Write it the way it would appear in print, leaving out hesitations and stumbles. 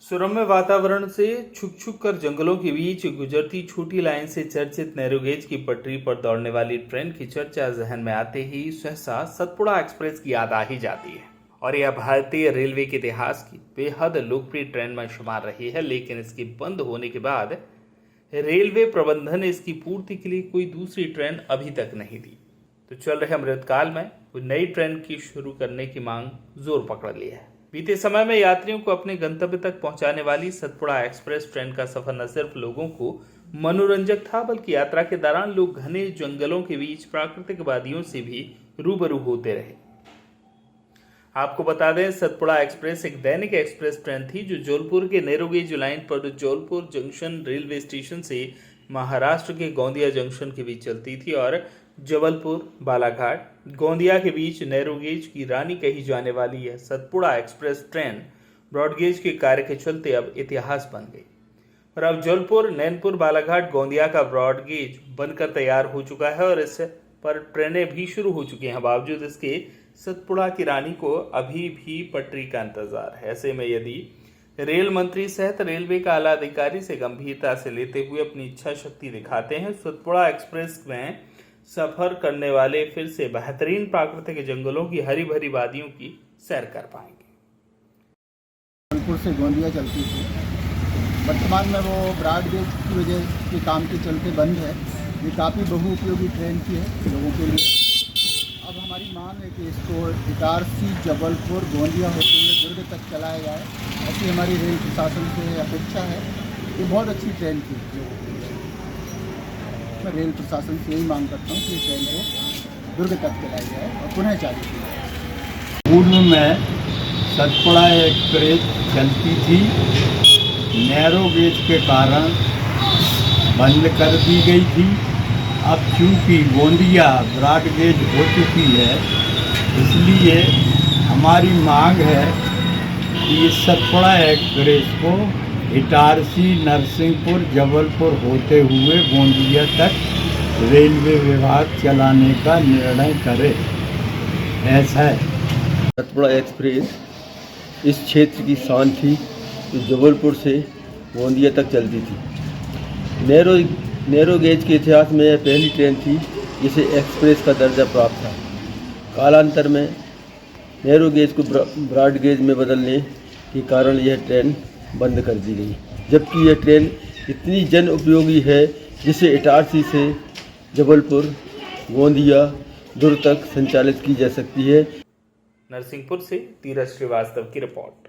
सुरम्य वातावरण से छुक छुक कर जंगलों के बीच गुजरती छोटी लाइन से चर्चित नैरोगेज की पटरी पर दौड़ने वाली ट्रेन की चर्चा जहन में आते ही सहसा सतपुड़ा एक्सप्रेस की याद आ ही जाती है। और यह भारतीय रेलवे के इतिहास की बेहद लोकप्रिय ट्रेन में शुमार रही है, लेकिन इसके बंद होने के बाद रेलवे प्रबंधन ने इसकी पूर्ति के लिए कोई दूसरी ट्रेन अभी तक नहीं दी। तो चल रहे अमृतकाल में कोई नई ट्रेन की शुरू करने की मांग जोर पकड़ ली है। बीते समय में यात्रियों को अपने गंतव्य तक पहुंचाने वाली सतपुड़ा एक्सप्रेस ट्रेन का सफर न सिर्फ लोगों को मनोरंजक था, बल्कि यात्रा के दौरान लोग घने जंगलों के बीच प्राकृतिक वादियों से भी रूबरू होते रहे। आपको बता दें, सतपुड़ा एक्सप्रेस एक दैनिक एक्सप्रेस ट्रेन थी जो जबलपुर के नैरोगेज लाइन पर जबलपुर जंक्शन रेलवे स्टेशन से महाराष्ट्र के गोंदिया जंक्शन के बीच चलती थी और जबलपुर, बालाघाट, गोंदिया के बीच नैरोगेज की रानी कही जाने वाली यह सतपुड़ा एक्सप्रेस ट्रेन ब्रॉडगेज के कार्य के चलते अब इतिहास बन गई। और अब जबलपुर, नैनपुर, बालाघाट, गोंदिया का ब्रॉडगेज बनकर तैयार हो चुका है और इस पर ट्रेनें भी शुरू हो चुकी हैं। बावजूद इसके सतपुड़ा की रानी को अभी भी पटरी का इंतजार है। ऐसे में यदि रेल मंत्री सहित रेलवे का आला अधिकारी से गंभीरता से लेते हुए अपनी इच्छा शक्ति दिखाते हैं, सतपुड़ा एक्सप्रेस में सफर करने वाले फिर से बेहतरीन प्राकृतिक जंगलों की हरी भरी वादियों की सैर कर पाएंगे। जबलपुर से गोंदिया चलती थी, वर्तमान में वो ब्रॉडगेज की वजह के काम के चलते बंद है। ये काफ़ी बहुउपयोगी ट्रेन की है लोगों के लिए। अब हमारी मांग है कि इसको इटारसी, जबलपुर, गोंदिया होते हुए दुर्ग तक चलाया जाए, ऐसी हमारी रेल प्रशासन से अपेक्षा है। ये बहुत अच्छी ट्रेन थी। मैं रेल प्रशासन से यही मांग करता हूँ कि ट्रेन को दुर्ग तक चलाई जाए और पुनः चालू की जाए। पूर्व में सतपुड़ा एक्सप्रेस चलती थी, नैरोगेज के कारण बंद कर दी गई थी। अब चूँकि गोंदिया ब्रॉडगेज हो चुकी है, इसलिए हमारी मांग है कि इस सतपुड़ा एक्सप्रेस को इटारसी, नरसिंहपुर, जबलपुर होते हुए गोंदिया तक रेलवे विभाग चलाने का निर्णय करे। ऐसा है। सतपुड़ा एक्सप्रेस इस क्षेत्र की शान थी जो जबलपुर से गोंदिया तक चलती थी। नैरोगेज के इतिहास में यह पहली ट्रेन थी जिसे एक्सप्रेस का दर्जा प्राप्त था। कालांतर में नैरोगेज को ब्रॉडगेज में बदलने के कारण यह ट्रेन बंद कर दी गई, जबकि यह ट्रेन इतनी जन उपयोगी है जिसे इटारसी से जबलपुर, गोंदिया, दुर्ग तक संचालित की जा सकती है। नरसिंहपुर से धीरज श्रीवास्तव की रिपोर्ट।